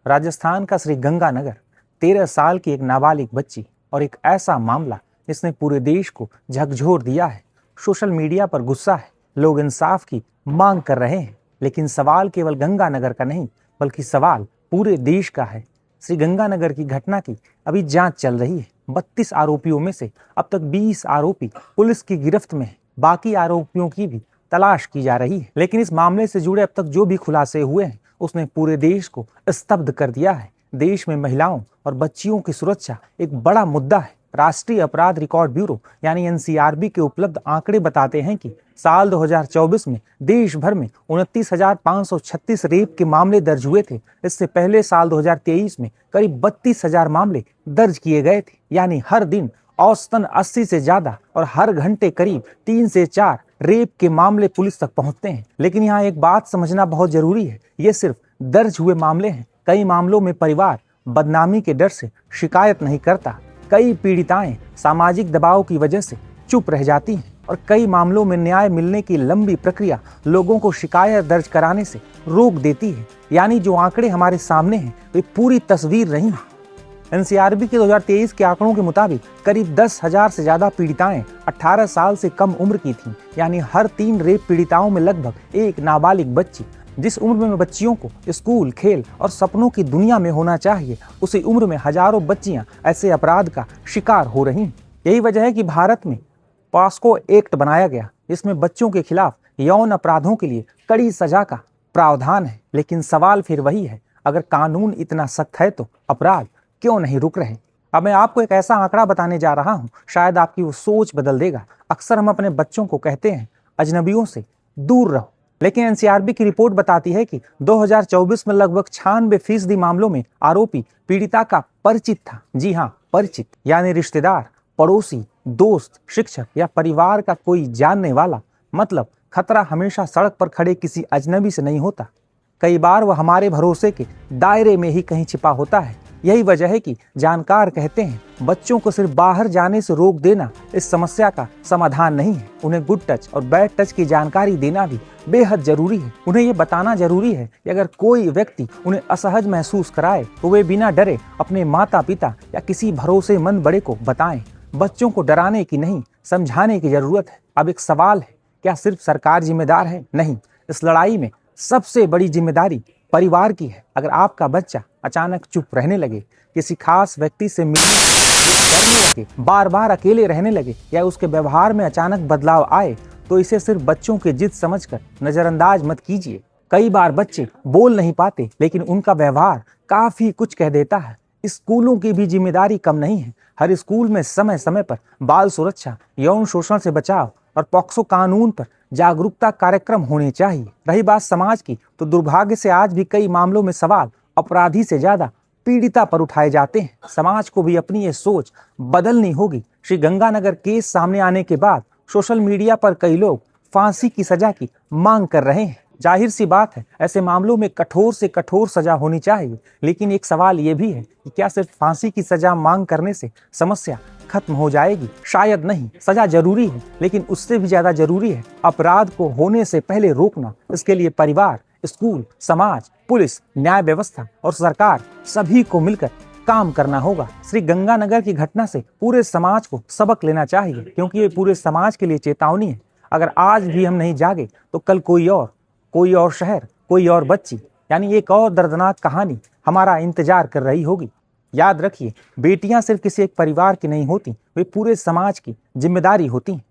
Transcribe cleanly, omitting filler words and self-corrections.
राजस्थान का श्री गंगानगर, 13 साल की एक नाबालिग बच्ची और एक ऐसा मामला जिसने पूरे देश को झकझोर दिया है। सोशल मीडिया पर गुस्सा है, लोग इंसाफ की मांग कर रहे हैं, लेकिन सवाल केवल गंगानगर का नहीं बल्कि सवाल पूरे देश का है। श्री गंगानगर की घटना की अभी जांच चल रही है। 32 आरोपियों में से अब तक 20 आरोपी पुलिस की गिरफ्त में हैं। बाकी आरोपियों की भी तलाश की जा रही है, लेकिन इस मामले से जुड़े अब तक जो भी खुलासे हुए हैं उसने पूरे देश को स्तब्ध कर दिया है। देश में महिलाओं और बच्चियों की सुरक्षा एक बड़ा मुद्दा है। राष्ट्रीय अपराध रिकॉर्ड ब्यूरो यानी एनसीआरबी के उपलब्ध आंकड़े बताते हैं कि साल 2024 में देश भर में 29,536 रेप के मामले दर्ज हुए थे। इससे पहले साल 2023 में करीब 32,000 मामले दर्ज किए गए थे। यानी हर दिन औसतन 80 से ज्यादा और हर घंटे करीब 3 से 4 रेप के मामले पुलिस तक पहुंचते हैं। लेकिन यहाँ एक बात समझना बहुत जरूरी है, ये सिर्फ दर्ज हुए मामले हैं। कई मामलों में परिवार बदनामी के डर से शिकायत नहीं करता, कई पीड़िताएं सामाजिक दबाव की वजह से चुप रह जाती हैं और कई मामलों में न्याय मिलने की लंबी प्रक्रिया लोगों को शिकायत दर्ज कराने से रोक देती है। यानी जो आंकड़े हमारे सामने हैं वे पूरी तस्वीर नहीं है। एनसीआरबी के 2023 के आंकड़ों के मुताबिक करीब 10,000 से ज्यादा पीड़िताएं 18 साल से कम उम्र की थीं। यानी हर 3 रेप पीड़िताओं में लगभग एक नाबालिग बच्ची। जिस उम्र में बच्चियों को स्कूल, खेल और सपनों की दुनिया में होना चाहिए, उसी उम्र में हजारों बच्चियां ऐसे अपराध का शिकार हो रही हैं। यही वजह है कि भारत में पॉस्को एक्ट बनाया गया, जिसमें बच्चों के खिलाफ यौन अपराधों के लिए कड़ी सजा का प्रावधान है। लेकिन सवाल फिर वही है, अगर कानून इतना सख्त है तो अपराध क्यों नहीं रुक रहे? अब मैं आपको एक ऐसा आंकड़ा बताने जा रहा हूं, शायद आपकी वो सोच बदल देगा। अक्सर हम अपने बच्चों को कहते हैं अजनबियों से दूर रहो, लेकिन एनसीआरबी की रिपोर्ट बताती है कि 2024 में लगभग 96% मामलों में आरोपी पीड़िता का परिचित था। जी हाँ, परिचित, यानी रिश्तेदार, पड़ोसी, दोस्त, शिक्षक या परिवार का कोई जानने वाला। मतलब खतरा हमेशा सड़क पर खड़े किसी अजनबी से नहीं होता, कई बार वह हमारे भरोसे के दायरे में ही कहीं छिपा होता है। यही वजह है कि जानकार कहते हैं बच्चों को सिर्फ बाहर जाने से रोक देना इस समस्या का समाधान नहीं है। उन्हें गुड टच और बैड टच की जानकारी देना भी बेहद जरूरी है। उन्हें ये बताना जरूरी है कि अगर कोई व्यक्ति उन्हें असहज महसूस कराए तो वे बिना डरे अपने माता पिता या किसी भरोसेमंद बड़े को बताएं। बच्चों को डराने की नहीं, समझाने की जरूरत है। अब एक सवाल है, क्या सिर्फ सरकार जिम्मेदार है? नहीं, इस लड़ाई में सबसे बड़ी जिम्मेदारी परिवार की है। अगर आपका बच्चा अचानक चुप रहने लगे, किसी खास व्यक्ति से मिलने लगे, बार बार अकेले रहने लगे या उसके व्यवहार में अचानक बदलाव आए, तो इसे सिर्फ बच्चों की जिद समझकर नजरअंदाज मत कीजिए। कई बार बच्चे बोल नहीं पाते, लेकिन उनका व्यवहार काफी कुछ कह देता है। स्कूलों की भी जिम्मेदारी कम नहीं है। हर स्कूल में समय समय पर बाल सुरक्षा, यौन शोषण से बचाव और पॉक्सो कानून पर जागरूकता कार्यक्रम होने चाहिए। रही बात समाज की, तो दुर्भाग्य से आज भी कई मामलों में सवाल अपराधी से ज्यादा पीड़िता पर उठाए जाते हैं। समाज को भी अपनी ये सोच बदलनी होगी। श्री गंगानगर केस सामने आने के बाद सोशल मीडिया पर कई लोग फांसी की सजा की मांग कर रहे हैं। जाहिर सी बात है, ऐसे मामलों में कठोर से कठोर सजा होनी चाहिए। लेकिन एक सवाल ये भी है कि क्या सिर्फ फांसी की सजा मांग करने से समस्या खत्म हो जाएगी? शायद नहीं। सजा जरूरी है, लेकिन उससे भी ज्यादा जरूरी है अपराध को होने से पहले रोकना। इसके लिए परिवार, स्कूल, समाज, पुलिस, न्याय व्यवस्था और सरकार सभी को मिलकर काम करना होगा। श्री गंगानगर की घटना से पूरे समाज को सबक लेना चाहिए, क्योंकि ये पूरे समाज के लिए चेतावनी है। अगर आज भी हम नहीं जागे तो कल कोई और शहर, कोई और बच्ची, यानी एक और दर्दनाक कहानी हमारा इंतजार कर रही होगी। याद रखिए, बेटियां सिर्फ किसी एक परिवार की नहीं होती, वे पूरे समाज की जिम्मेदारी होती हैं।